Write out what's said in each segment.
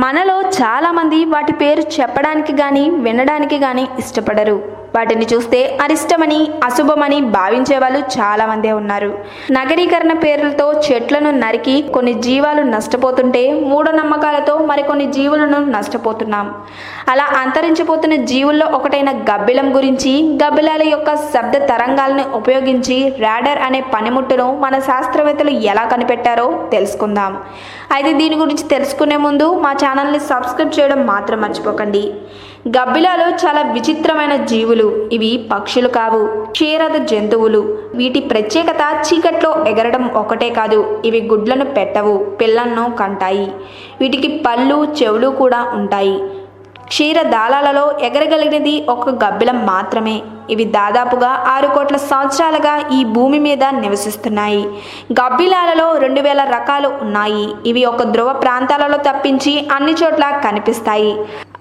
మనలో చాలామంది వాటి పేరు చెప్పడానికి కానీ వినడానికి కానీ ఇష్టపడరు. వాటిని చూస్తే అరిష్టమని అశుభమని భావించే వాళ్ళు చాలామందే ఉన్నారు. నగరీకరణ పేర్లతో చెట్లను నరికి కొన్ని జీవాలు నష్టపోతుంటే మూఢనమ్మకాలతో మరికొన్ని జీవులను నష్టపోతున్నాం. అలా అంతరించిపోతున్న జీవుల్లో ఒకటైన గబ్బిలం గురించి, గబ్బిలాల యొక్క శబ్ద తరంగాలను ఉపయోగించి రాడార్ అనే పనిముట్టును మన శాస్త్రవేత్తలు ఎలా కనిపెట్టారో తెలుసుకుందాం. అయితే దీని గురించి తెలుసుకునే ముందు మా ఛానల్ని సబ్స్క్రైబ్ చేయడం మాత్రం మర్చిపోకండి. గబ్బిలాలు చాలా విచిత్రమైన జీవులు. ఇవి పక్షులు కావు, క్షీరద జంతువులు. వీటి ప్రత్యేకత చీకట్లో ఎగరడం ఒకటే కాదు, ఇవి గుడ్లను పెట్టవు, పిల్లలను కంటాయి. వీటికి పళ్ళు, చెవులు కూడా ఉంటాయి. క్షీరదాలలో ఎగరగలిగినది ఒక గబ్బిలం మాత్రమే. ఇవి దాదాపుగా 6 కోట్ల సంవత్సరాలుగా ఈ భూమి మీద నివసిస్తున్నాయి. గబ్బిలాలలో 2000 రకాలు ఉన్నాయి. ఇవి ఒక ధ్రువ ప్రాంతాలలో తప్పించి అన్ని చోట్ల కనిపిస్తాయి.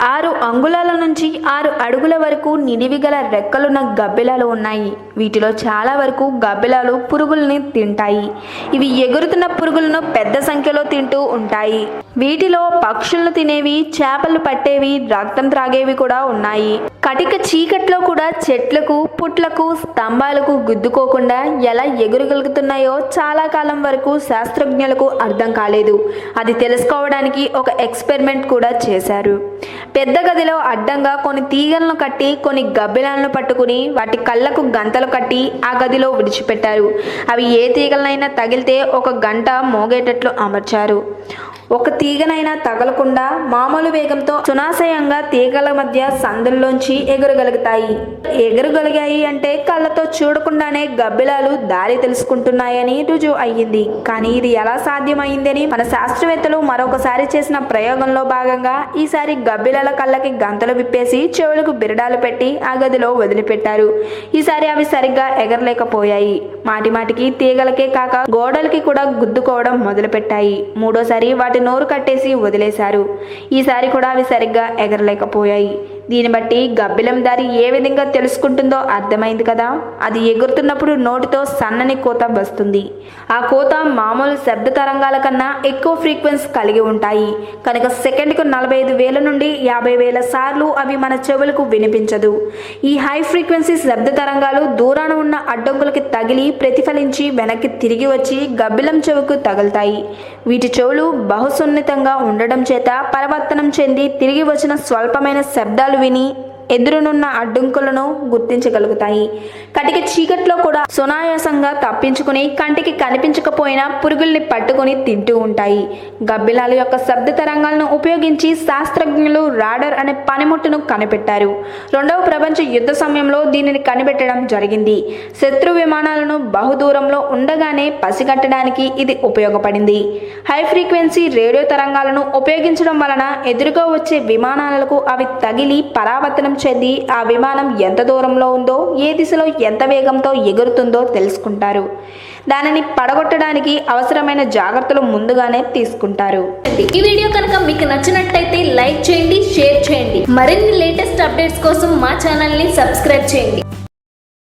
6 అంగుళాల నుంచి 6 అడుగుల వరకు నిడివిగల రెక్కలున్న గబ్బిలాలు ఉన్నాయి. వీటిలో చాలా వరకు గబ్బిలాలు పురుగుల్ని తింటాయి. ఇవి ఎగురుతున్న పురుగులను పెద్ద సంఖ్యలో తింటూ ఉంటాయి. వీటిలో పక్షులను తినేవి, చేపలు పట్టేవి, రక్తం త్రాగేవి కూడా ఉన్నాయి. కటిక చీకట్లో కూడా చెట్లకు, పుట్లకు, స్తంభాలకు గుద్దుకోకుండా ఎలా ఎగురగలుగుతున్నాయో చాలా కాలం వరకు శాస్త్రజ్ఞులకు అర్థం కాలేదు. అది తెలుసుకోవడానికి ఒక ఎక్స్పెరిమెంట్ కూడా చేశారు. పెద్ద గదిలో అడ్డంగా కొన్ని తీగలను కట్టి కొన్ని గబ్బిలాలను పట్టుకుని వాటి కళ్ళకు గంతలు కట్టి ఆ గదిలో విడిచిపెట్టారు. అవి ఏ తీగలనైనా తగిలితే 1 గంట మోగేటట్లు అమర్చారు. ఒక తీగనైనా తగలకుండా మామూలు వేగంతో సునాశయంగా తీగల మధ్య సందుల్లోంచి ఎగురగలుగుతాయి. ఎగురగలిగాయి అంటే కళ్ళతో చూడకుండానే గబ్బిలాలు దారి తెలుసుకుంటున్నాయని రుజువు అయ్యింది. కానీ ఇది ఎలా సాధ్యమైందని మన శాస్త్రవేత్తలు మరొకసారి చేసిన ప్రయోగంలో భాగంగా ఈసారి గబ్బిలాల కళ్ళకి గంతలు విప్పేసి చెవులకు బిరడాలు పెట్టి ఆ గదిలో వదిలిపెట్టారు. ఈసారి అవి సరిగ్గా ఎగరలేకపోయాయి. మాటిమాటికి తీగలకే కాక గోడలకి కూడా గుద్దుకోవడం మొదలుపెట్టాయి. మూడోసారి వాటి నోరు కట్టేసి వదిలేశారు. ఈసారి కూడా అవి సరిగ్గా ఎగరలేకపోయాయి. దీన్ని బట్టి గబ్బిలం దారి ఏ విధంగా తెలుసుకుంటుందో అర్థమైంది కదా. అది ఎగురుతున్నప్పుడు నోటితో సన్నని కోత వస్తుంది. ఆ కోత మామూలు శబ్ద తరంగాల కన్నా ఎక్కువ ఫ్రీక్వెన్సీ కలిగి ఉంటాయి. కనుక సెకండ్కు 45,000 నుండి 50,000 సార్లు అవి మన చెవులకు వినిపించదు. ఈ హై ఫ్రీక్వెన్సీ శబ్ద తరంగాలు దూరాన ఉన్న అడ్డంకులకి తగిలి ప్రతిఫలించి వెనక్కి తిరిగి వచ్చి గబ్బిలం చెవుకు తగులుతాయి. వీటి చెవులు బహుసున్నితంగా ఉండడం చేత పరివర్తనం చెంది తిరిగి వచ్చిన స్వల్పమైన శబ్దాలు విని ఎదురునున్న అడ్డంకులను గుర్తించగలుగుతాయి. కటిక చీకట్లో కూడా సునాయాసంగా తప్పించుకుని కంటికి కనిపించకపోయినా పురుగుల్ని పట్టుకుని తింటూ ఉంటాయి. గబ్బిలాల యొక్క శబ్ద తరంగాలను ఉపయోగించి శాస్త్రజ్ఞులు రాడార్ అనే పనిముట్టును కనిపెట్టారు. 2వ ప్రపంచ యుద్ధ సమయంలో దీనిని కనిపెట్టడం జరిగింది. శత్రు విమానాలను బహుదూరంలో ఉండగానే పసిగట్టడానికి ఇది ఉపయోగపడింది. హై ఫ్రీక్వెన్సీ రేడియో తరంగాలను ఉపయోగించడం వలన ఎదురుగా వచ్చే విమానాలకు అవి తగిలి పరావర్తనం చెంది ఆ విమానం ఎంత దూరంలో ఉందో, ఏ దిశలో ఎంత వేగంతో ఎగురుతుందో తెలుసుకుంటారు. దానిని పడగొట్టడానికి అవసరమైన జాగ్రత్తలు ముందుగానే తీసుకుంటారు. ఈ వీడియో కనుక మీకు నచ్చినట్టయితే లైక్ చేయండి, షేర్ చేయండి. మరిన్ని లేటెస్ట్ అప్డేట్స్ కోసం మా ఛానల్ని సబ్స్క్రైబ్ చేయండి.